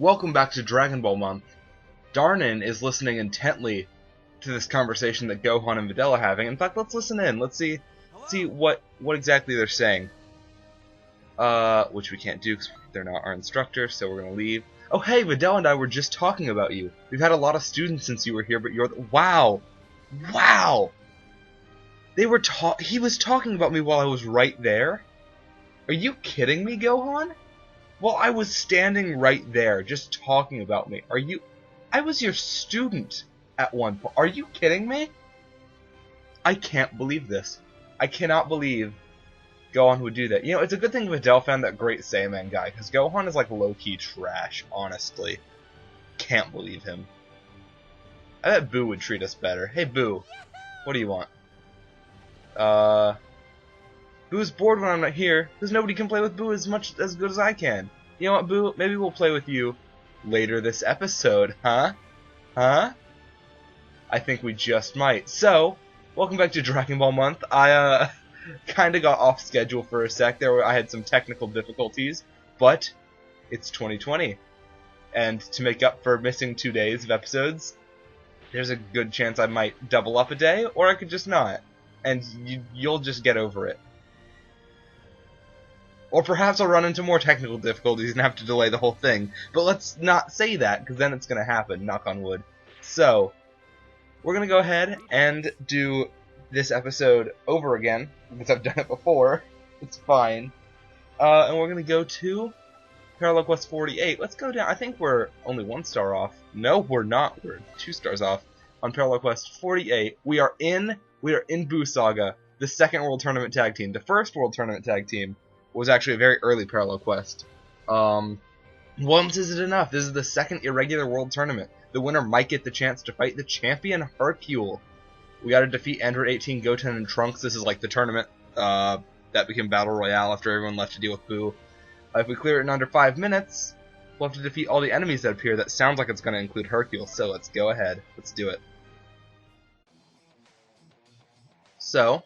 Welcome back to Dragon Ball Month. Darnin is listening intently to this conversation that Gohan and Videl are having. In fact, let's listen in. Let's see what exactly they're saying. Which we can't do because they're not our instructor, so we're gonna leave. Oh hey, Videl and I were just talking about you. We've had a lot of students since you were here, but wow! He was talking about me while I was right there? Are you kidding me, Gohan? Well, I was standing right there, just talking about me. I was your student at one point. Are you kidding me? I can't believe this. I cannot believe Gohan would do that. You know, it's a good thing Videl found that great Saiyan guy, because Gohan is like low-key trash, honestly. Can't believe him. I bet Buu would treat us better. Hey, Buu. What do you want? Boo's bored when I'm not here, because nobody can play with Buu as good as I can. You know what, Buu? Maybe we'll play with you later this episode, huh? Huh? I think we just might. So, welcome back to Dragon Ball Month. I, kinda got off schedule for a sec there. I had some technical difficulties, but it's 2020. And to make up for missing 2 days of episodes, there's a good chance I might double up a day, or I could just not. And you'll just get over it. Or perhaps I'll run into more technical difficulties and have to delay the whole thing. But let's not say that, because then it's going to happen, knock on wood. So, we're going to go ahead and do this episode over again, because I've done it before. It's fine. And we're going to go to Parallel Quest 48. Let's go down. I think we're only 1 star off. No, we're not. We're 2 stars off on Parallel Quest 48. We are in Buu Saga, the second World Tournament Tag Team. The first World Tournament Tag Team was actually a very early Parallel Quest. Once isn't enough. This is the second irregular World Tournament. The winner might get the chance to fight the champion Hercule. We gotta defeat Android 18, Goten, and Trunks. This is like the tournament that became Battle Royale after everyone left to deal with Buu. If we clear it in under 5 minutes, we'll have to defeat all the enemies that appear. That sounds like it's gonna include Hercule, so let's go ahead. Let's do it. So,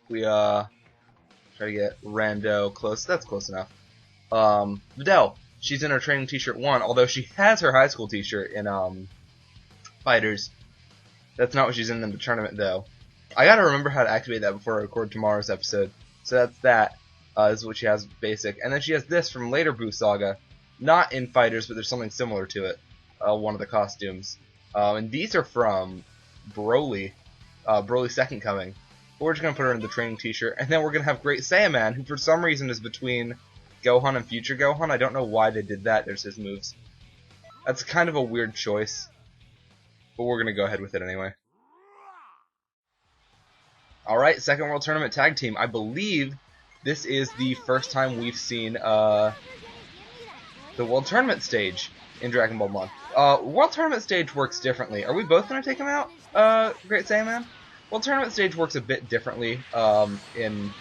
we try to get Rando close. That's close enough. Videl, she's in her training t-shirt 1, although she has her high school t-shirt in Fighters. That's not what she's in the tournament, though. I gotta remember how to activate that before I record tomorrow's episode. So that's that. This is what she has basic. And then she has this from later Buu Saga. Not in Fighters, but there's something similar to it. One of the costumes. And these are from Broly. Broly's Second Coming. We're just going to put her in the training t-shirt, and then we're going to have Great Saiyan, who for some reason is between Gohan and Future Gohan. I don't know why they did that. There's his moves. That's kind of a weird choice, but we're going to go ahead with it anyway. Alright, second World Tournament Tag Team. I believe this is the first time we've seen the World Tournament stage in Dragon Ball Month. World Tournament stage works differently. Are we both going to take him out, Great Saiyan? Well, tournament stage works a bit differently in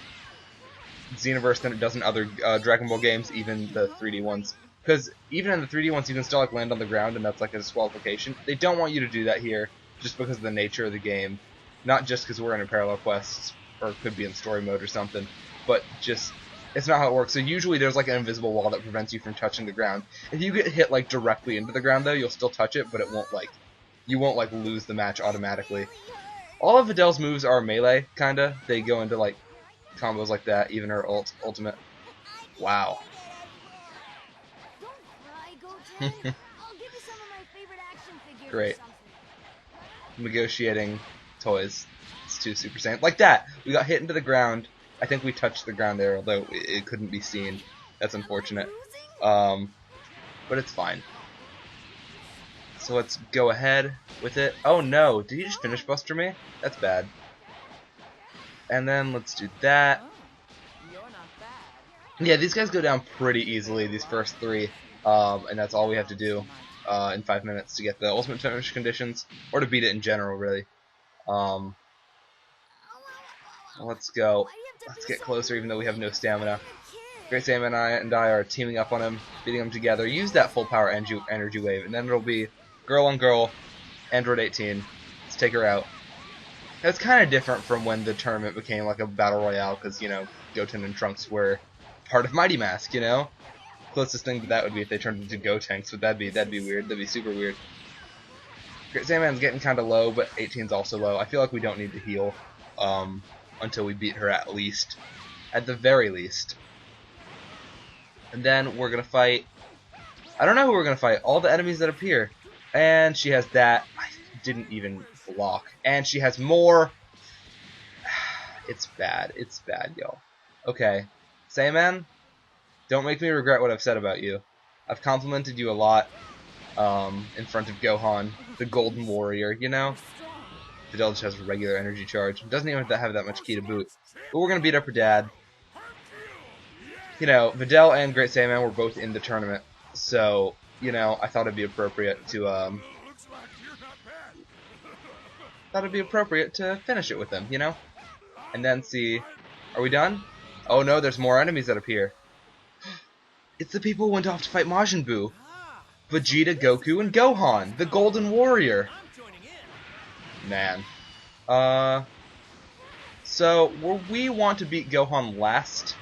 Xenoverse than it does in other Dragon Ball games, even the 3D ones. Because even in the 3D ones, you can still like land on the ground, and that's like a disqualification. They don't want you to do that here, just because of the nature of the game. Not just because we're in a parallel quest, or it could be in story mode or something, but just it's not how it works. So usually there's like an invisible wall that prevents you from touching the ground. If you get hit like directly into the ground, though, you'll still touch it, but it won't like you won't like lose the match automatically. All of Videl's moves are melee, kinda. They go into, like, combos like that, even her ultimate. Wow. Great. Negotiating toys. It's too Super Saiyan. Like that! We got hit into the ground. I think we touched the ground there, although it couldn't be seen. That's unfortunate. But it's fine. So let's go ahead with it. Oh no, did he just finish Buster me? That's bad. And then let's do that. Yeah, these guys go down pretty easily, these first 3. And that's all we have to do in 5 minutes to get the ultimate finish conditions, or to beat it in general, really. Let's go. Let's get closer, even though we have no stamina. Great Saiyan and I are teaming up on him, beating him together. Use that full power energy wave, and then it'll be girl on girl, Android 18. Let's take her out. That's kind of different from when the tournament became like a battle royale, because, you know, Goten and Trunks were part of Mighty Mask, you know? closest thing to that would be if they turned into Gotenks, but that'd be weird. That'd be super weird. Great Saiyaman's getting kind of low, but 18's also low. I feel like we don't need to heal until we beat her at least. At the very least. And then we're going to fight... I don't know who we're going to fight. All the enemies that appear. And she has that. I didn't even block. And she has more. It's bad. It's bad, y'all. Okay. Saiyaman, don't make me regret what I've said about you. I've complimented you a lot in front of Gohan, the Golden Warrior, you know? Videl just has a regular energy charge. Doesn't even have that much ki to boot. But we're going to beat up her dad. You know, Videl and Great Saiyaman were both in the tournament. So, you know, I thought it'd be appropriate to, finish it with them, you know? And then see... Are we done? Oh no, there's more enemies that appear. It's the people who went off to fight Majin Buu. Vegeta, Goku, and Gohan, the Golden Warrior. Man. So, we want to beat Gohan last.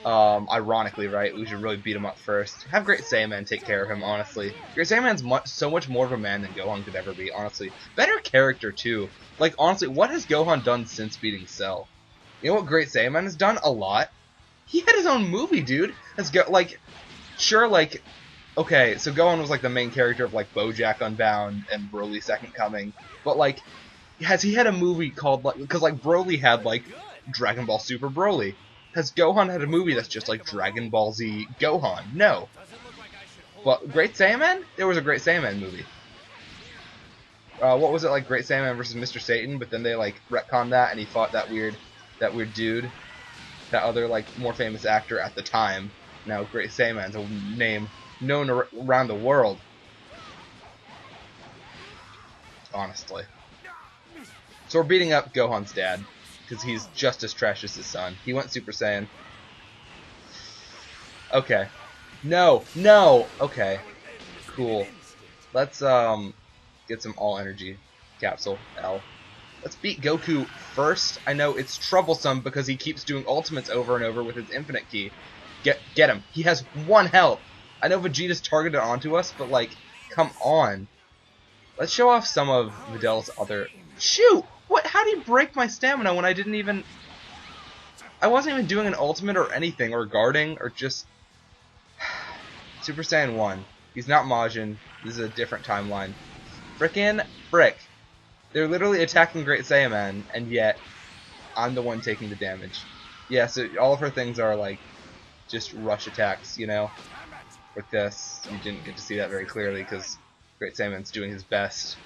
Ironically, right? We should really beat him up first. Have Great Saiyaman take care of him, honestly. Great Saiyaman's so much more of a man than Gohan could ever be, honestly. Better character, too. Like, honestly, what has Gohan done since beating Cell? You know what Great Saiyaman has done? A lot. He had his own movie, dude. Okay, so Gohan was, like, the main character of, like, BoJack Unbound and Broly Second Coming. But, like, has he had a movie called, like... Because, like, Broly had, like, Dragon Ball Super Broly. Has Gohan had a movie that's just like Dragon Ball Z Gohan? No. But Great Saiyaman? There was a Great Saiyaman movie. What was it, like Great Saiyaman versus Mr. Satan? But then they like retconned that, and he fought that weird dude, that other like more famous actor at the time. Now Great Saiyaman's a name known around the world. Honestly. So we're beating up Gohan's dad. Because he's just as trash as his son. He went Super Saiyan. Okay. No! No! Okay. Cool. Let's, get some all-energy capsule. L. Let's beat Goku first. I know it's troublesome because he keeps doing ultimates over and over with his infinite ki. Get him. He has 1 health. I know Vegeta's targeted onto us, but, like, come on. Let's show off some of Videl's other... Shoot! What? How did he break my stamina when I didn't even... I wasn't even doing an ultimate or anything, or guarding, or just... Super Saiyan 1. He's not Majin. This is a different timeline. Frickin' frick. They're literally attacking Great Saiyaman, and yet I'm the one taking the damage. Yeah, so all of her things are, like, just rush attacks, you know? With this, you didn't get to see that very clearly, because Great Saiyaman's doing his best.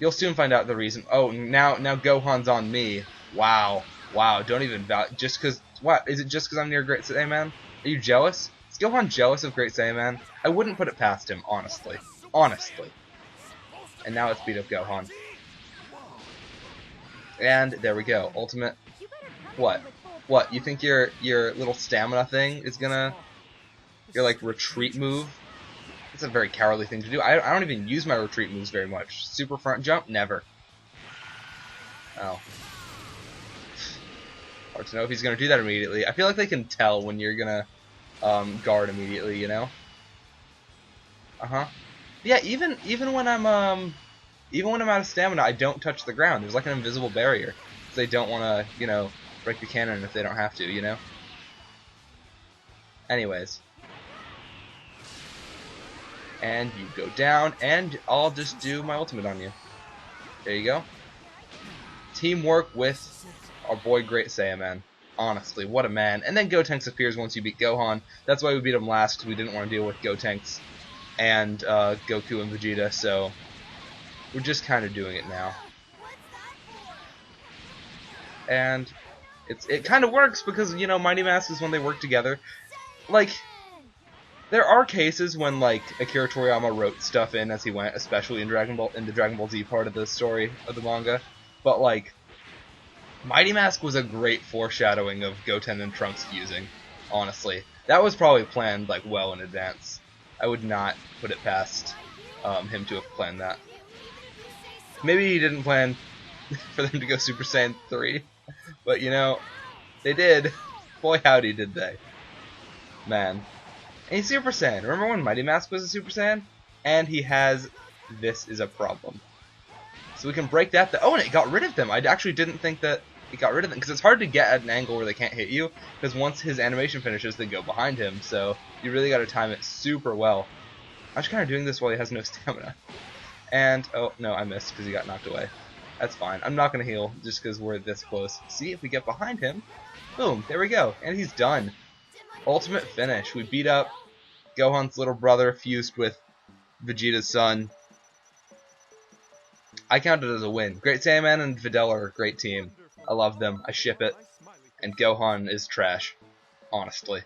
You'll soon find out the reason. Oh, now Gohan's on me. Wow. Wow, don't even value. Just because... What? Is it just because I'm near Great Saiyaman? Are you jealous? Is Gohan jealous of Great Saiyaman? I wouldn't put it past him, honestly. Honestly. And now let's beat up Gohan. And there we go. Ultimate... What? What? You think your little stamina thing is gonna... Your, like, retreat move? It's a very cowardly thing to do. I don't even use my retreat moves very much. Super front jump? Never. Oh. Hard to know if he's going to do that immediately. I feel like they can tell when you're going to guard immediately, you know? Uh-huh. Yeah, even when I'm out of stamina, I don't touch the ground. There's like an invisible barrier. So they don't want to, you know, break the cannon if they don't have to, you know? Anyways. And you go down, and I'll just do my ultimate on you. There you go. Teamwork with our boy Great Saiyaman. Honestly, what a man. And then Gotenks appears once you beat Gohan. That's why we beat him last, because we didn't want to deal with Gotenks and Goku and Vegeta, so we're just kind of doing it now. And it kind of works, because, you know, Mighty Mask is when they work together. Like... There are cases when, like, Akira Toriyama wrote stuff in as he went, especially in the Dragon Ball Z part of the story of the manga. But, like, Mighty Mask was a great foreshadowing of Goten and Trunks fusing, honestly. That was probably planned, like, well in advance. I would not put it past him to have planned that. Maybe he didn't plan for them to go Super Saiyan 3, but, you know, they did. Boy, howdy did they. man. And he's Super Saiyan. Remember when Mighty Mask was a Super Saiyan? And he has this is a problem. So we can break that. Oh, and it got rid of them. I actually didn't think that it got rid of them, because it's hard to get at an angle where they can't hit you, because once his animation finishes, they go behind him. So you really got to time it super well. I'm just kind of doing this while he has no stamina. And, oh, no, I missed because he got knocked away. That's fine. I'm not going to heal just because we're this close. See, if we get behind him, boom, there we go. And he's done. Ultimate finish. We beat up Gohan's little brother fused with Vegeta's son. I count it as a win. Great Saiyaman and Videl are a great team. I love them. I ship it. And Gohan is trash. Honestly.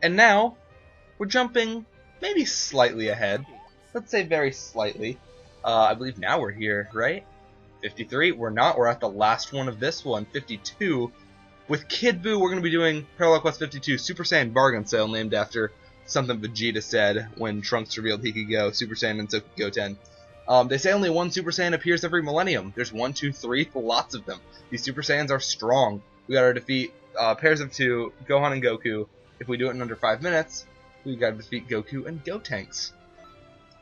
And now, we're jumping maybe slightly ahead. Let's say very slightly. I believe now we're here, right? 53? We're not. We're at the last one of this one, 52. With Kid Buu, we're going to be doing Parallel Quest 52, Super Saiyan Bargain Sale, named after something Vegeta said when Trunks revealed he could go Super Saiyan and Goten. They say only one Super Saiyan appears every millennium. There's 1, 2, 3, lots of them. These Super Saiyans are strong. We gotta defeat pairs of 2, Gohan and Goku. If we do it in under 5 minutes, we gotta defeat Goku and Gotenks.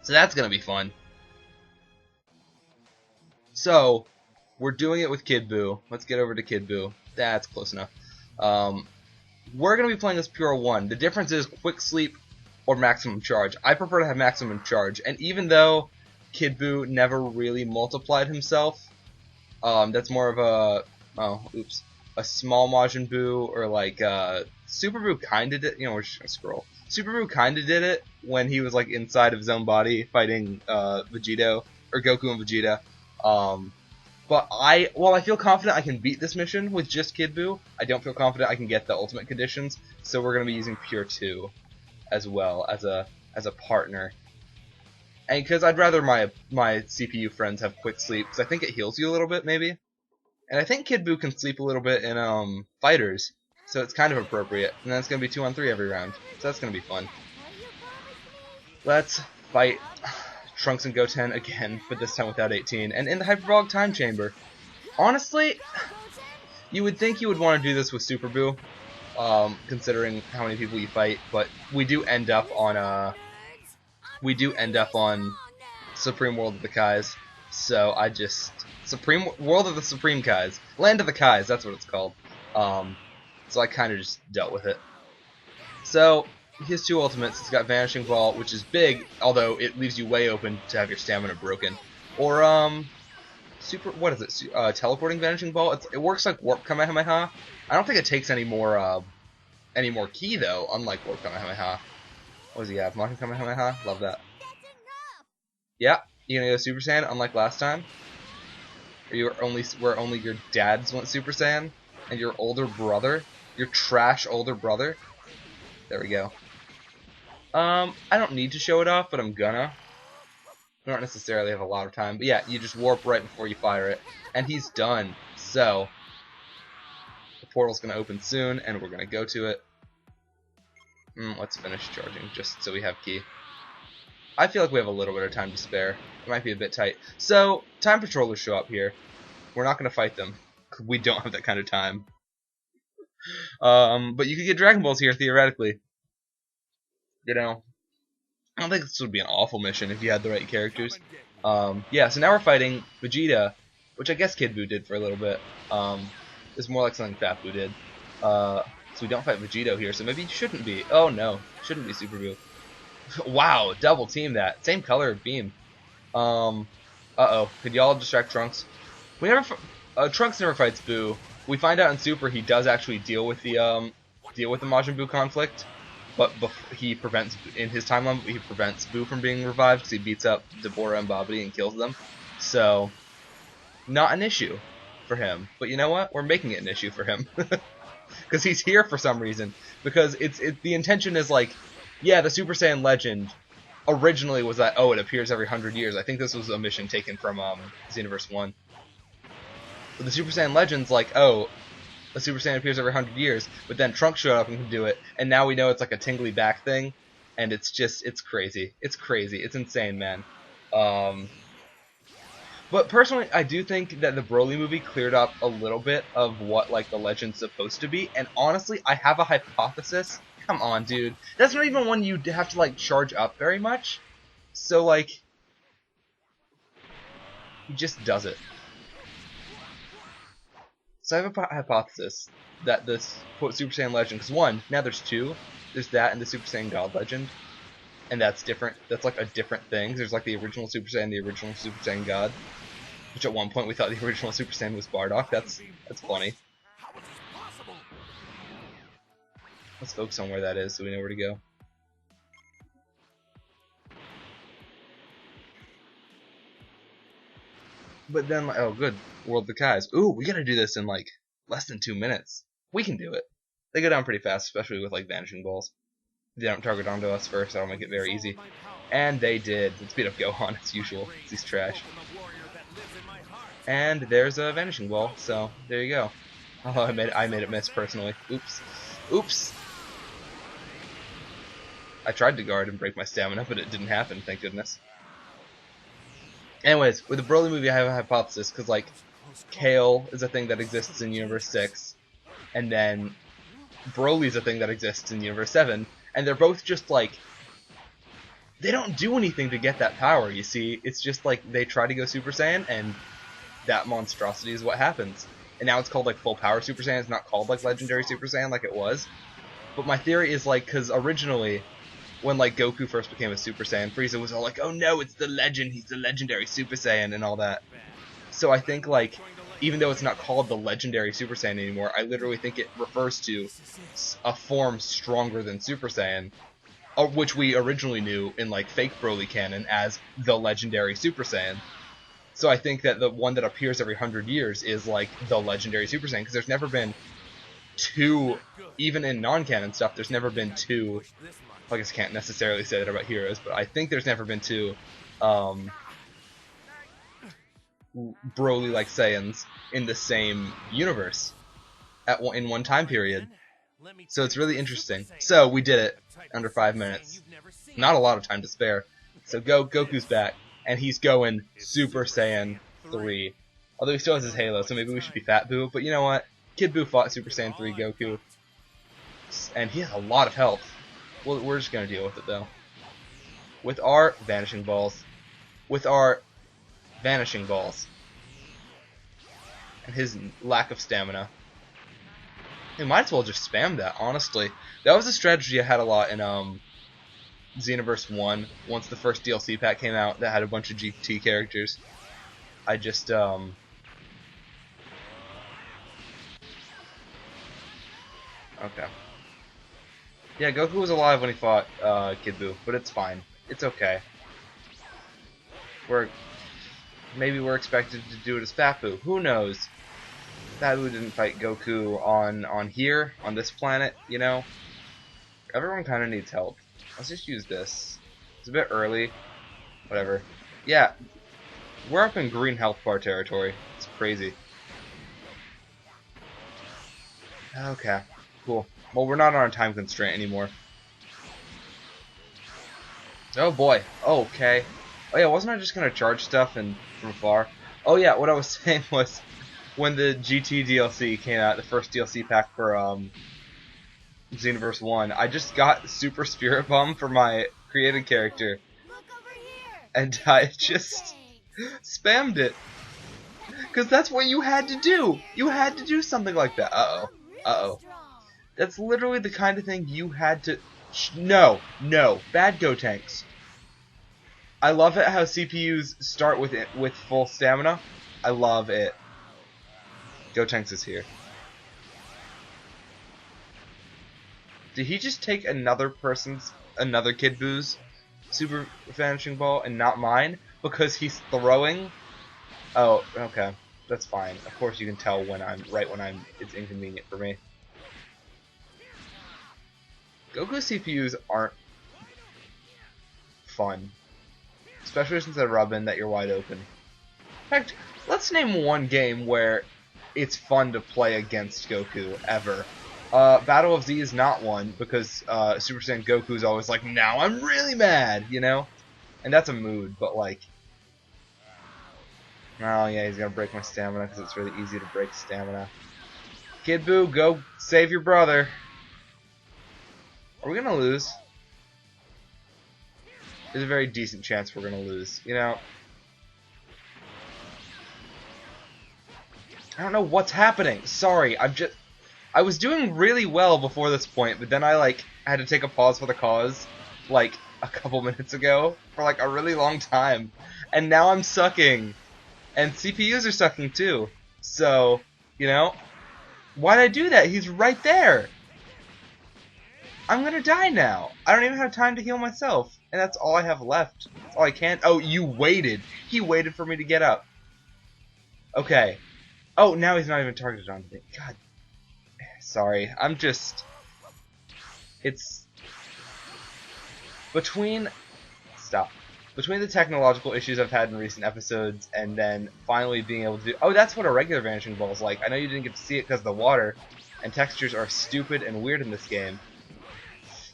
So that's gonna be fun. So, we're doing it with Kid Buu. Let's get over to Kid Buu. That's close enough. We're going to be playing as Pure 1. The difference is Quick Sleep or Maximum Charge. I prefer to have Maximum Charge. And even though Kid Buu never really multiplied himself, that's more of a small Majin Buu, or like Super Buu kind of did. We're just going to scroll. Super Buu kind of did it when he was like inside of his own body fighting Vegeta, or Goku and Vegeta. But while I feel confident I can beat this mission with just Kid Buu, I don't feel confident I can get the ultimate conditions, so we're going to be using Pure 2 as well as a partner. And because I'd rather my CPU friends have Quick Sleep, because I think it heals you a little bit, maybe. And I think Kid Buu can sleep a little bit in fighters, so it's kind of appropriate. And then it's going to be 2 on 3 every round, so that's going to be fun. Let's fight Trunks and Goten again, but this time without 18, and in the Hyperbolic Time Chamber. Honestly, you would think you would want to do this with Super Buu, considering how many people you fight, but we do end up on Supreme World of the Kais. So Supreme World of the Supreme Kais, Land of the Kais, that's what it's called. So I kind of just dealt with it. So he has 2 ultimates. It's got Vanishing Ball, which is big, although it leaves you way open to have your stamina broken. Or, Teleporting Vanishing Ball. It works like Warp Kamehameha. I don't think it takes any more ki, though, unlike Warp Kamehameha. What does he have? Majin Kamehameha? Love that. Yeah, you gonna go Super Saiyan, unlike last time? Where only your dads went Super Saiyan? And your older brother? Your trash older brother? There we go. I don't need to show it off, but I'm gonna. I don't necessarily have a lot of time, but yeah, you just warp right before you fire it, and he's done. So the portal's gonna open soon, and we're gonna go to it. Let's finish charging, just so we have ki. I feel like we have a little bit of time to spare. It might be a bit tight. So time patrollers show up here. We're not gonna fight them. We don't have that kind of time. But you could get Dragon Balls here theoretically. I don't think this would be an awful mission if you had the right characters. Yeah, so now we're fighting Vegeta, which I guess Kid Buu did for a little bit. It's more like something Fat Buu did. So we don't fight Vegito here, so maybe it shouldn't be. Oh no, shouldn't be Super Buu. Wow, double team that. Same color beam. Uh-oh, could y'all distract Trunks? Trunks never fights Buu. We find out in Super he does actually deal with the Majin Buu conflict. But in his timeline, he prevents Buu from being revived because he beats up Deborah and Babidi and kills them. So, not an issue for him. But you know what? We're making it an issue for him. Because he's here for some reason. Because the intention is like, yeah, the Super Saiyan legend originally was that, it appears every 100 years. I think this was a mission taken from Xenoverse 1. But the Super Saiyan legend's like, a Super Saiyan appears every 100 years, but then Trunks showed up and can do it, and now we know it's like a tingly back thing, and it's crazy. It's crazy. It's insane, man. But personally, I do think that the Broly movie cleared up a little bit of what like the legend's supposed to be, and honestly, I have a hypothesis. Come on, dude. That's not even one you have to like charge up very much. So like, he just does it. So I have a hypothesis that this quote Super Saiyan Legend, because one, now there's two. There's that and the Super Saiyan God Legend, and that's different. That's like a different thing. There's like the original Super Saiyan, the original Super Saiyan God. Which at one point we thought the original Super Saiyan was Bardock. That's funny. Let's focus on where that is so we know where to go. But then, oh good, World of the Kais. Ooh, we gotta do this in like less than 2 minutes. We can do it. They go down pretty fast, especially with like vanishing balls. They don't target onto us first, that'll make it very easy. And they did. Let's beat up Gohan as usual. He's trash. And there's a vanishing ball, so there you go. Oh, I made it miss personally. Oops. Oops. I tried to guard and break my stamina, but it didn't happen, thank goodness. Anyways, with the Broly movie I have a hypothesis, because like, Kale is a thing that exists in Universe 6, and then Broly's a thing that exists in Universe 7, and they're both just like, they don't do anything to get that power, you see. It's just like, they try to go Super Saiyan, and that monstrosity is what happens. And now it's called like Full Power Super Saiyan, it's not called like Legendary Super Saiyan like it was. But my theory is like, because originally, when like Goku first became a Super Saiyan, Frieza was all like, oh no, it's the legend, he's the legendary Super Saiyan and all that. So I think like, even though it's not called the legendary Super Saiyan anymore, I literally think it refers to a form stronger than Super Saiyan, which we originally knew in like fake Broly canon as the legendary Super Saiyan. So I think that the one that appears every 100 years is like the legendary Super Saiyan, because there's never been two, even in non-canon stuff, there's never been two, I guess I can't necessarily say that about heroes, but I think there's never been two Broly-like Saiyans in the same universe in one time period. So it's really interesting. So we did it under 5 minutes. Not a lot of time to spare. So Goku's back. And he's going Super Saiyan 3. Although he still has his halo, so maybe we should be Fat Buu. But you know what? Kid Buu fought Super Saiyan 3 Goku. And he has a lot of health. Well, we're just going to deal with it, though. With our Vanishing Balls. With our Vanishing Balls. And his lack of stamina. We might as well just spam that, honestly. That was a strategy I had a lot in, Xenoverse 1, once the first DLC pack came out that had a bunch of GT characters. I just, okay. Yeah, Goku was alive when he fought Kid Buu, but it's fine. It's okay. Maybe we're expected to do it as Fat Buu. Who knows? Fat Buu didn't fight Goku on here, on this planet, you know? Everyone kind of needs help. Let's just use this. It's a bit early. Whatever. Yeah. We're up in green health bar territory. It's crazy. Okay. Cool. Well, we're not on a time constraint anymore. Oh boy. Oh, okay. Oh yeah, wasn't I just gonna charge stuff from afar? Oh yeah, what I was saying was, when the GT DLC came out, the first DLC pack for Xenoverse 1, I just got Super Spirit Bomb for my created character, and I just spammed it, because that's what you had to do. You had to do something like that. Uh-oh. Uh-oh. That's literally the kind of thing you had to... No. No. Bad Gotenks. I love it how CPUs start with full stamina. I love it. Gotenks is here. Did he just take another Kid Buu's Super Vanishing Ball and not mine? Because he's throwing? Oh, okay. That's fine. Of course you can tell when it's inconvenient for me. Goku CPUs aren't fun. Especially since I rub in that you're wide open. In fact, let's name one game where it's fun to play against Goku, ever. Battle of Z is not one, because Super Saiyan Goku's always like, now I'm really mad, you know? And that's a mood, but like... Oh yeah, he's gonna break my stamina because it's really easy to break stamina. Kid Buu, go save your brother. Are we gonna lose? There's a very decent chance we're gonna lose. You know, I don't know what's happening. Sorry, I was doing really well before this point, but then I had to take a pause for the cause like a couple minutes ago for like a really long time, and now I'm sucking, and CPUs are sucking too. So, you know, why did I do that? He's right there. I'm gonna die now. I don't even have time to heal myself, and that's all I have left. That's all I can. Oh, you waited. He waited for me to get up. Okay. Oh, now he's not even targeted on me. God. Sorry. It's between between the technological issues I've had in recent episodes and then finally being able to do... Oh, that's what a regular vanishing ball is like. I know you didn't get to see it because of the water, and textures are stupid and weird in this game.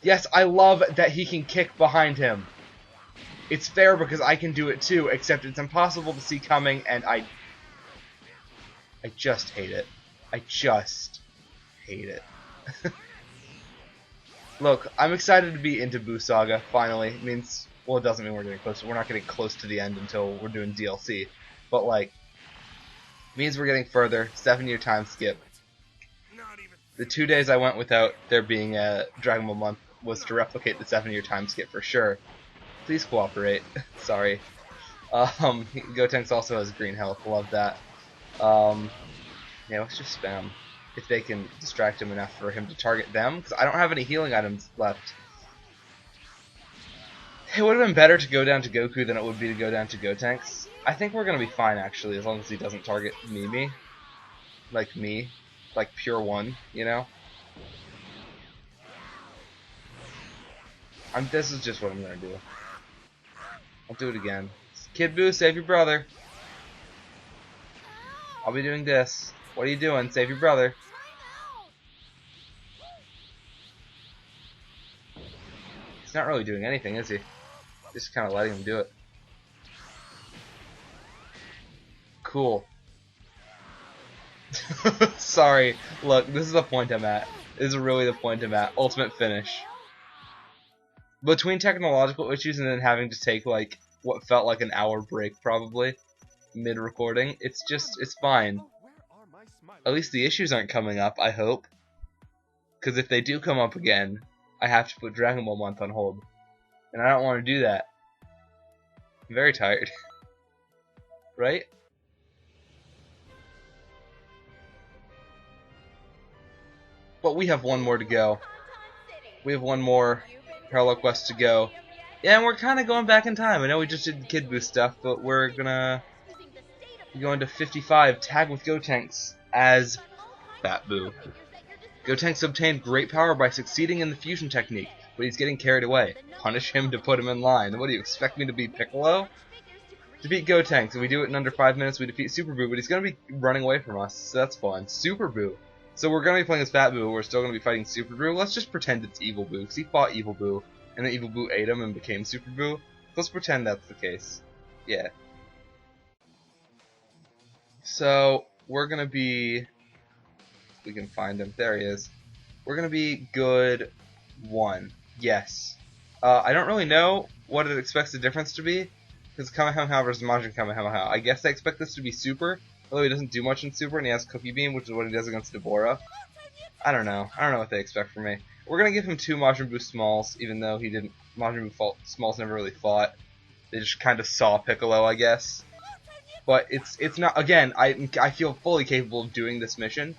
Yes, I love that he can kick behind him. It's fair because I can do it too, except it's impossible to see coming, and I just hate it. I just hate it. Look, I'm excited to be into Buu Saga, finally. It means, well, it doesn't mean we're getting close. We're not getting close to the end until we're doing DLC. But, like, it means we're getting further. 7-year time skip. The 2 days I went without there being a Dragon Ball month was to replicate the 7-year time skip for sure. Please cooperate. Sorry. Gotenks also has green health. Love that. Yeah, let's just spam. If they can distract him enough for him to target them, because I don't have any healing items left. It would have been better to go down to Goku than it would be to go down to Gotenks. I think we're going to be fine, actually, as long as he doesn't target Mimi. Like me. Like pure one, you know? This is just what I'm going to do. I'll do it again. Kid Buu, save your brother. I'll be doing this. What are you doing? Save your brother. He's not really doing anything, is he? Just kind of letting him do it. Cool. Sorry. Look, this is the point I'm at. This is really the point I'm at. Ultimate finish. Between technological issues and then having to take, like, what felt like an hour break, probably, mid-recording, it's fine. At least the issues aren't coming up, I hope. Because if they do come up again, I have to put Dragon Ball month on hold. And I don't want to do that. I'm very tired. Right? But we have one more to go. We have one more parallel quest to go. Yeah, and we're kind of going back in time. I know we just did the Kid Buu stuff, but we're gonna be going to 55, tag with Gotenks as Fat Buu. Gotenks obtained great power by succeeding in the fusion technique, but he's getting carried away. Punish him to put him in line. What do you expect me to be, Piccolo? Defeat Gotenks. If we do it in under 5 minutes, we defeat Super Buu, but he's going to be running away from us, so that's fun. Super Buu. So we're going to be playing as Fat Buu, we're still going to be fighting Super Buu. Let's just pretend it's Evil Buu, because he fought Evil Buu, and then Evil Buu ate him and became Super Buu. Let's pretend that's the case. Yeah. So, we're going to be... we can find him. There he is. We're going to be good 1. Yes. I don't really know what it expects the difference to be, because Kamehameha versus Majin Kamehameha. I guess I expect this to be Super, although he doesn't do much in Super, and he has Cookie Beam, which is what he does against Deborah. I don't know. I don't know what they expect from me. We're going to give him 2 Majin Buu Smalls, even though he didn't... Majin Buu Smalls never really fought. They just kind of saw Piccolo, I guess. But it's not... Again, I feel fully capable of doing this mission,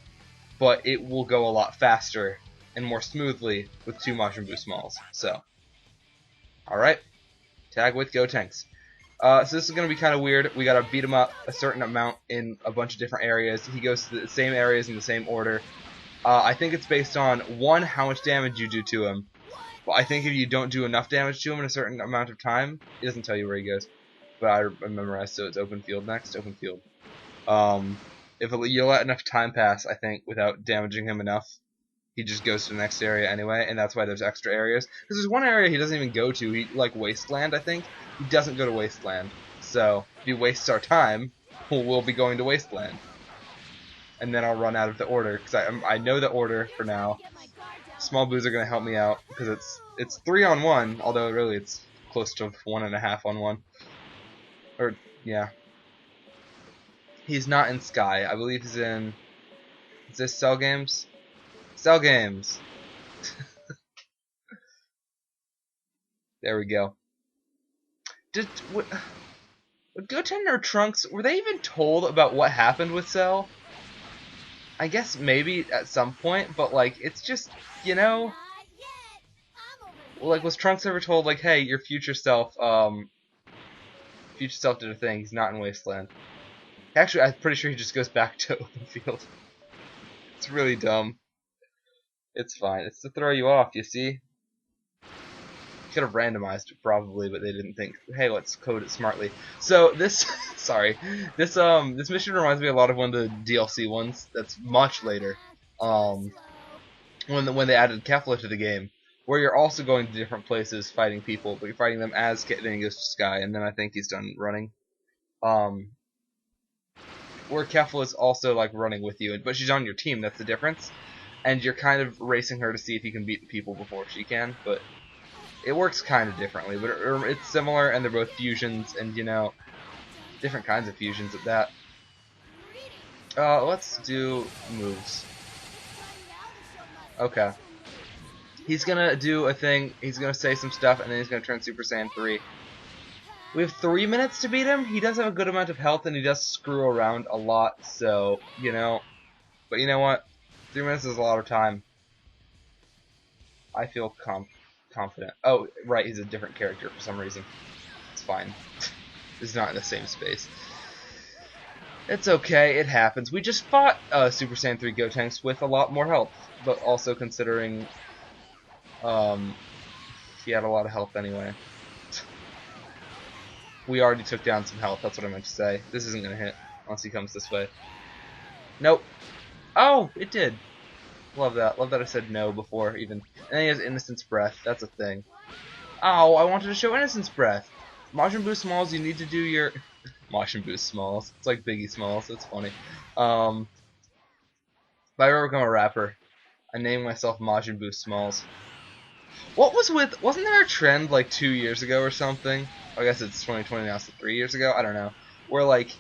but it will go a lot faster and more smoothly with 2 Majin Buu Smalls. So, alright. Tag with Gotenks. So this is going to be kind of weird. We got to beat him up a certain amount in a bunch of different areas. He goes to the same areas in the same order. I think it's based on, 1, how much damage you do to him. But I think if you don't do enough damage to him in a certain amount of time, it doesn't tell you where he goes. But I memorized, so it's open field next. Open field. If you let enough time pass, I think, without damaging him enough, he just goes to the next area anyway, and that's why there's extra areas. Because there's one area he doesn't even go to, like Wasteland, I think. He doesn't go to Wasteland. So, if he wastes our time, will be going to Wasteland. And then I'll run out of the order, because I know the order for now. Small Buus are going to help me out, because it's 3-on-1, although really it's close to 1.5-on-1. Or, yeah. He's not in Sky. I believe he's in... Is this Cell Games? Cell Games! There we go. Would Goten or Trunks, were they even told about what happened with Cell? I guess maybe at some point, but like, it's just, you know... Like, was Trunks ever told, like, hey, your future self did a thing, he's not in Wasteland. Actually, I'm pretty sure he just goes back to open field. It's really dumb. It's fine. It's to throw you off, you see? Could have randomized it probably, but they didn't think, hey, let's code it smartly. So this sorry. This mission reminds me a lot of one of the DLC ones that's much later. When they added Kefla to the game, where you're also going to different places fighting people, but you're fighting them as then he goes to Sky, and then I think he's done running. Where Kefla is also like running with you, but she's on your team, that's the difference. And you're kind of racing her to see if you can beat the people before she can, but it works kind of differently, but it's similar, and they're both fusions, and, you know, different kinds of fusions at that. Let's do moves. Okay. He's gonna do a thing, he's gonna say some stuff, and then he's gonna turn Super Saiyan 3. We have 3 minutes to beat him. He does have a good amount of health, and he does screw around a lot, so, you know. But you know what? 3 minutes is a lot of time. I feel confident. Oh, right, he's a different character for some reason. It's fine. He's not in the same space. It's okay, it happens. We just fought Super Saiyan 3 Gotenks with a lot more health, but also considering he had a lot of health anyway. We already took down some health, that's what I meant to say. This isn't going to hit unless he comes this way. Nope. Oh, it did. Love that. Love that I said no before even. And then he has Innocence Breath. That's a thing. Oh, I wanted to show Innocence Breath. Majin Buu Smalls, you need to do your... Majin Buu Smalls. It's like Biggie Smalls. It's funny. If I ever become a rapper, I name myself Majin Buu Smalls. What was with... Wasn't there a trend like 2 years ago or something? I guess it's 2020 now, so 3 years ago? I don't know. Where like...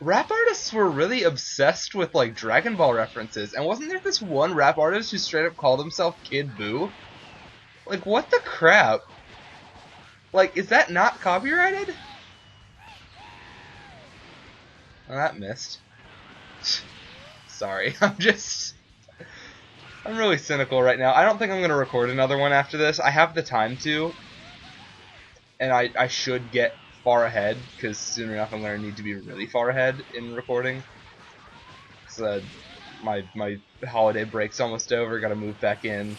rap artists were really obsessed with like Dragon Ball references, and wasn't there this one rap artist who straight up called himself Kid Buu? Like, what the crap? Like, is that not copyrighted? Oh, that missed. Sorry, I'm really cynical right now. I don't think I'm gonna record another one after this. I have the time to, and I should get far ahead, because soon enough I'm going to need to be really far ahead in recording. So my holiday break's almost over, got to move back in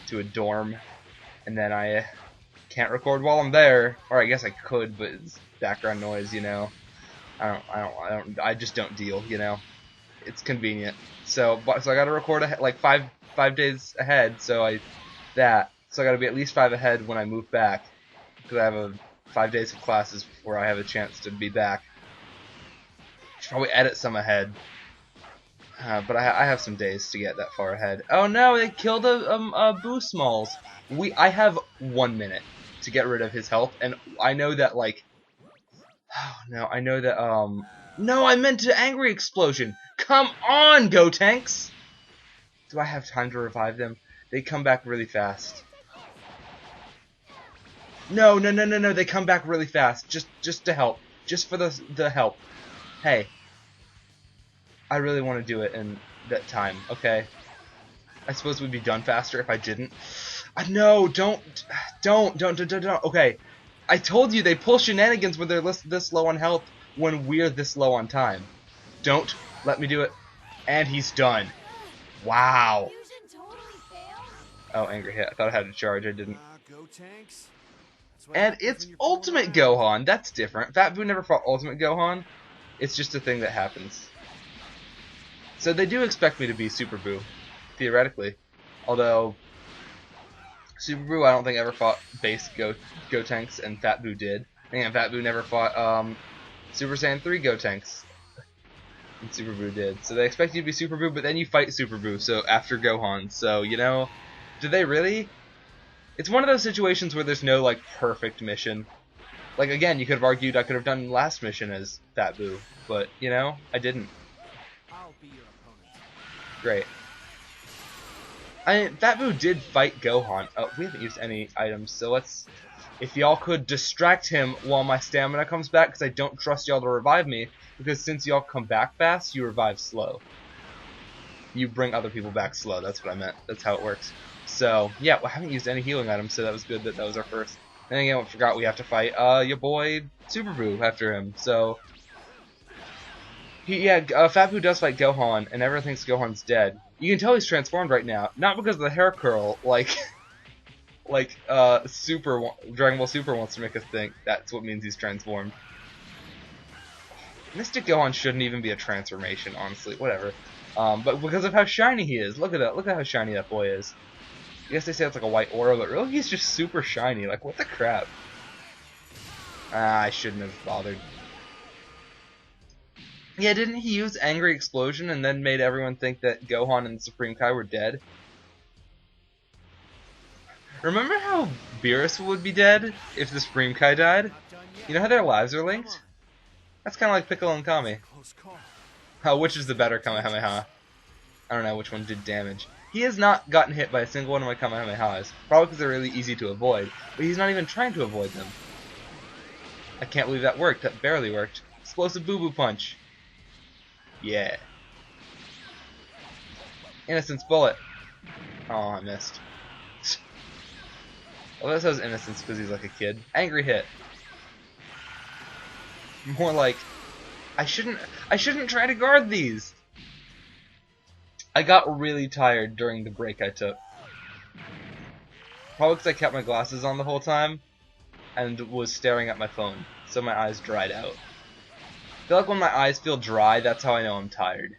to a dorm, and then I can't record while I'm there, or I guess I could, but it's background noise, you know. I just don't deal, you know. It's convenient. So I got to record like five days ahead, so I got to be at least 5 ahead when I move back, because I have 5 days of classes before I have a chance to be back. Should probably edit some ahead, but I have some days to get that far ahead. Oh no, they killed a Buu Smalls. I have 1 minute to get rid of his health, and I know that like, oh no, I know that no, I meant to Angry Explosion. Come on, Gotenks. Do I have time to revive them? They come back really fast. No, they come back really fast, just to help, just for the help. Hey, I really want to do it in that time, okay? I suppose we'd be done faster if I didn't. No, don't, okay. I told you they pull shenanigans when they're this low on health when we're this low on time. Don't let me do it. And he's done. Wow. Oh, angry hit. I thought I had to charge, I didn't. And it's Ultimate Gohan. That's different. Fat Buu never fought Ultimate Gohan. It's just a thing that happens. So they do expect me to be Super Buu, theoretically. Although, Super Buu I don't think ever fought base Gotenks, and Fat Buu did. And Fat Buu never fought Super Saiyan 3 Gotenks. And Super Buu did. So they expect you to be Super Buu, but then you fight Super Buu, so after Gohan. So, you know, do they really? It's one of those situations where there's no, like, perfect mission. Like, again, you could have argued I could have done last mission as Fat Buu, but, you know, I didn't. I'll be your opponent. Great. Fat Buu did fight Gohan. Oh, we haven't used any items, so let's... If y'all could distract him while my stamina comes back, because I don't trust y'all to revive me, because since y'all come back fast, you revive slow. You bring other people back slow, that's what I meant. That's how it works. So, yeah, well, I haven't used any healing items, so that was good that was our first. And again, I forgot we have to fight your boy Super Buu after him, so... Fat Buu does fight Gohan, and everyone thinks Gohan's dead. You can tell he's transformed right now, not because of the hair curl, like Dragon Ball Super wants to make us think that's what means he's transformed. Mystic Gohan shouldn't even be a transformation, honestly, whatever. But because of how shiny he is, look at that, look at how shiny that boy is. I guess they say it's like a white aura, but really he's just super shiny, like what the crap. I shouldn't have bothered. Yeah, didn't he use Angry Explosion and then made everyone think that Gohan and Supreme Kai were dead? Remember how Beerus would be dead if the Supreme Kai died? You know how their lives are linked? That's kind of like Piccolo and Kami. Oh, which is the better Kamehameha? I don't know which one did damage. He has not gotten hit by a single one of my Kamehamehas, probably because they're really easy to avoid, but he's not even trying to avoid them. I can't believe that worked. That barely worked. Explosive Boo Boo Punch. Yeah. Innocence Bullet. Oh, I missed. Well, that says Innocence because he's like a kid. Angry Hit. More like, I shouldn't try to guard these. I got really tired during the break I took. Probably because I kept my glasses on the whole time and was staring at my phone, so my eyes dried out. I feel like when my eyes feel dry, that's how I know I'm tired.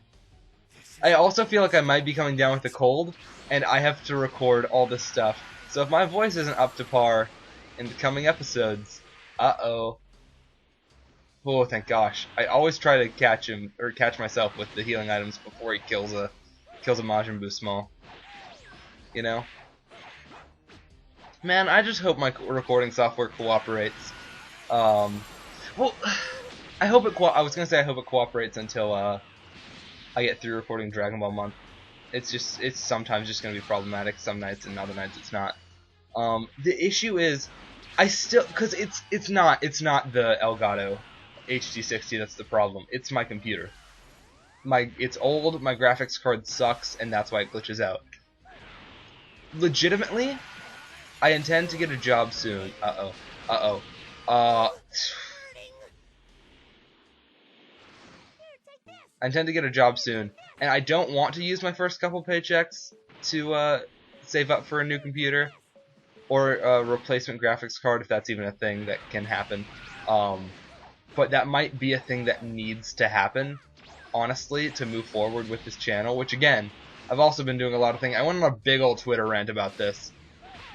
I also feel like I might be coming down with a cold, and I have to record all this stuff. So if my voice isn't up to par in the coming episodes, uh-oh. Oh, thank gosh. I always try to catch myself with the healing items before he kills a Majin Buu small. You know? Man, I just hope my recording software cooperates. Well, I hope it I was gonna say I hope it cooperates until I get through recording Dragon Ball Month. It's sometimes just gonna be problematic some nights, and other nights it's not. The issue is because it's not the Elgato HD60 that's the problem. It's my computer. It's old, my graphics card sucks, and that's why it glitches out. Legitimately, I intend to get a job soon. I intend to get a job soon, and I don't want to use my first couple paychecks to save up for a new computer or a replacement graphics card, if that's even a thing that can happen. But that might be a thing that needs to happen, honestly, to move forward with this channel, which again, I've also been doing a lot of things. I went on a big old Twitter rant about this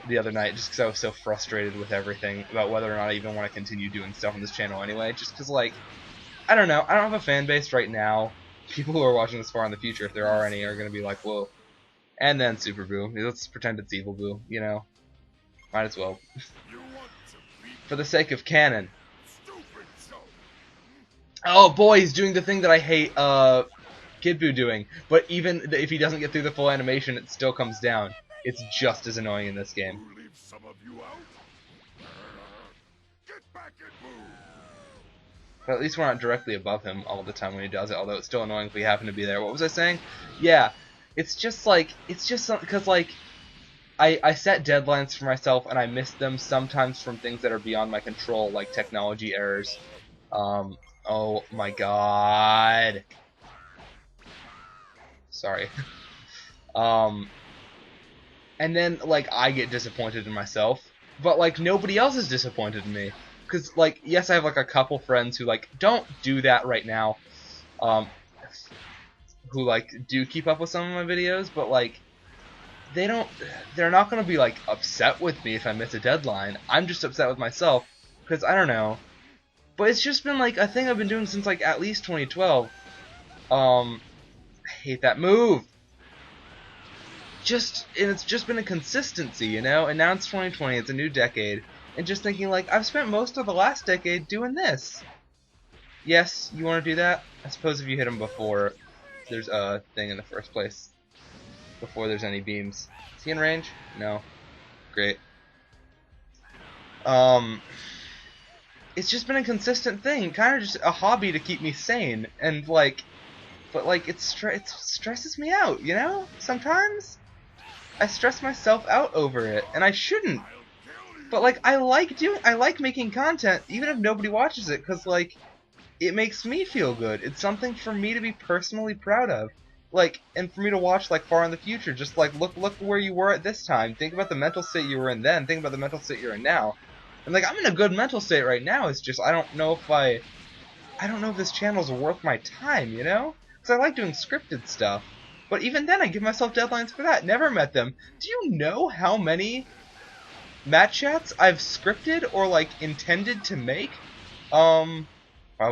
the other night, just because I was so frustrated with everything, about whether or not I even want to continue doing stuff on this channel anyway, just because, like, I don't know, I don't have a fan base right now. People who are watching this far in the future, if there are any, are going to be like, whoa. And then Super Buu. Let's pretend it's Evil Buu, you know? Might as well. For the sake of canon. Oh boy, he's doing the thing that I hate Kid Buu doing. But even if he doesn't get through the full animation, it still comes down. It's just as annoying in this game. But at least we're not directly above him all the time when he does it, although it's still annoying if we happen to be there. What was I saying? Yeah, it's just something, because, like, I set deadlines for myself, and I miss them sometimes from things that are beyond my control, like technology errors. Oh my god. Sorry. And then, like, I get disappointed in myself, but, like, nobody else is disappointed in me. Because, like, yes, I have, like, a couple friends who, like, don't do that right now, who, like, do keep up with some of my videos, but, like, they're not going to be, like, upset with me if I miss a deadline. I'm just upset with myself, because, I don't know, But it's just been like a thing I've been doing since like at least 2012. I hate that move. And it's just been a consistency, you know? And now it's 2020, it's a new decade. And just thinking like, I've spent most of the last decade doing this. Yes, you want to do that? I suppose if you hit him before there's a thing in the first place. Before there's any beams. Is he in range? No. Great. It's just been a consistent thing, kind of just a hobby to keep me sane, and like, but like it stresses me out, you know? Sometimes I stress myself out over it, and I shouldn't. But like I like making content, even if nobody watches it, because like it makes me feel good. It's something for me to be personally proud of. Like, and for me to watch like far in the future, just like look where you were at this time. Think about the mental state you were in then. Think about the mental state you're in now. And like I'm in a good mental state right now. It's just I don't know if this channel's worth my time, you know? Because I like doing scripted stuff. But even then, I give myself deadlines for that. Never met them. Do you know how many match chats I've scripted or like intended to make? Oh,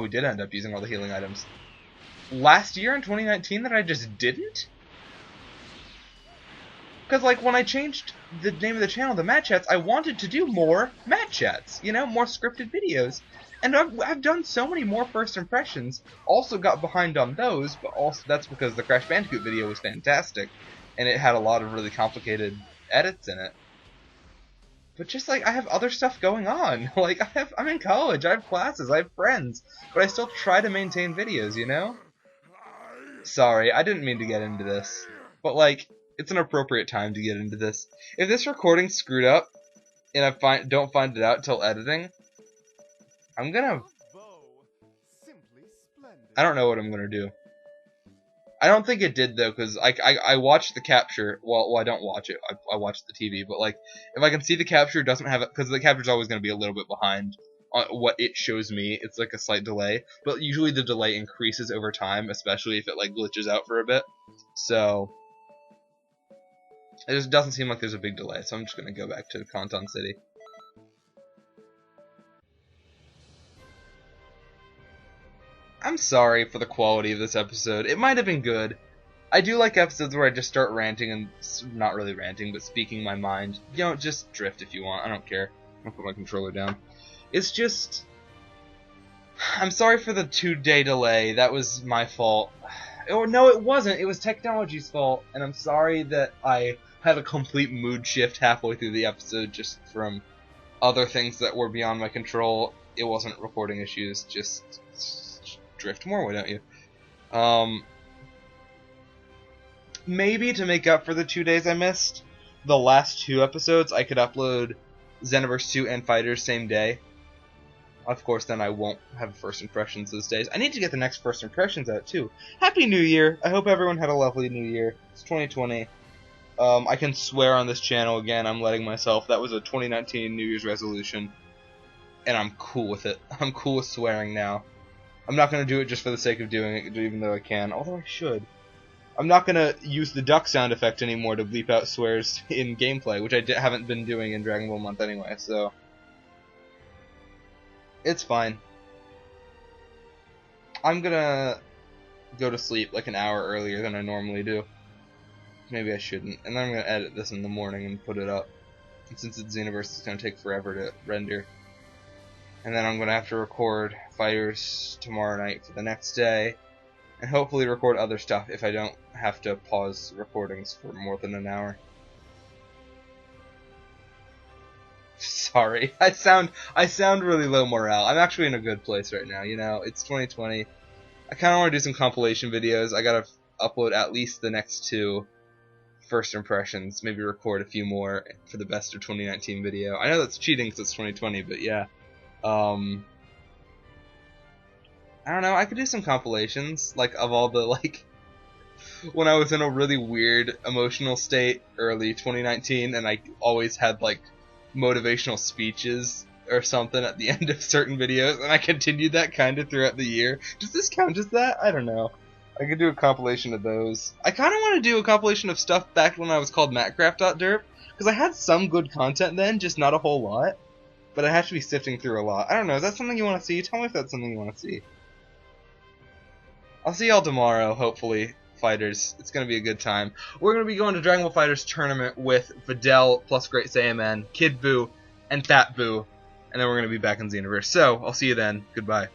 we did end up using all the healing items. Last year in 2019 that I just didn't? Because like when I changed the name of the channel to Match Chats, I wanted to do more Match Chats, you know, more scripted videos. And I've done so many more first impressions, also got behind on those, but also that's because the Crash Bandicoot video was fantastic, and it had a lot of really complicated edits in it. But just like, I have other stuff going on. Like, I'm in college, I have classes, I have friends, but I still try to maintain videos, you know? Sorry, I didn't mean to get into this, but like, it's an appropriate time to get into this. If this recording's screwed up, and I don't find it out till editing, I'm gonna... I don't know what I'm gonna do. I don't think it did though, because I watched the capture. Well, I don't watch it. I watch the TV, but like, if I can see the capture, it doesn't have it, because the capture's always gonna be a little bit behind on what it shows me. It's like a slight delay, but usually the delay increases over time, especially if it like glitches out for a bit. So it just doesn't seem like there's a big delay, so I'm just gonna go back to Canton City. I'm sorry for the quality of this episode. It might have been good. I do like episodes where I just start ranting and not really ranting, but speaking my mind. You know, just drift if you want. I don't care. I'll put my controller down. It's just... I'm sorry for the 2-day delay. That was my fault. Oh, no, it wasn't. It was technology's fault. And I'm sorry that I had a complete mood shift halfway through the episode just from other things that were beyond my control. It wasn't recording issues. Just drift more, why don't you? Maybe to make up for the 2 days I missed, the last 2 episodes I could upload Xenoverse 2 and Fighters same day. Of course, then I won't have first impressions those days. I need to get the next first impressions out too. Happy New Year! I hope everyone had a lovely New Year. It's 2020. I can swear on this channel again. I'm letting myself. That was a 2019 New Year's resolution, and I'm cool with it. I'm cool with swearing now. I'm not going to do it just for the sake of doing it, even though I can, although I should. I'm not going to use the duck sound effect anymore to bleep out swears in gameplay, which I haven't been doing in Dragon Ball Month anyway, so... It's fine. I'm going to go to sleep like an hour earlier than I normally do. Maybe I shouldn't. And then I'm going to edit this in the morning and put it up. And since it's Xenoverse, it's going to take forever to render. And then I'm going to have to record Fighters tomorrow night for the next day. And hopefully record other stuff if I don't have to pause recordings for more than an hour. Sorry, I sound really low morale. I'm actually in a good place right now, you know? It's 2020. I kind of want to do some compilation videos. I gotta upload at least the next 2 first impressions. Maybe record a few more for the best of 2019 video. I know that's cheating because it's 2020, but yeah. I don't know, I could do some compilations, like, of all the, like, when I was in a really weird emotional state early 2019, and I always had, like, motivational speeches or something at the end of certain videos, and I continued that kind of throughout the year. Does this count as that? I don't know. I could do a compilation of those. I kind of want to do a compilation of stuff back when I was called Mattcraft.derp, because I had some good content then, just not a whole lot. but I have to be sifting through a lot. I don't know, is that something you want to see? Tell me if that's something you want to see. I'll see y'all tomorrow, hopefully, fighters. It's going to be a good time. We're going to be going to Dragon Ball FighterZ Tournament with Videl plus Great Saiyaman, Kid Buu, and Fat Buu, and then we're going to be back in Xenoverse. So, I'll see you then. Goodbye.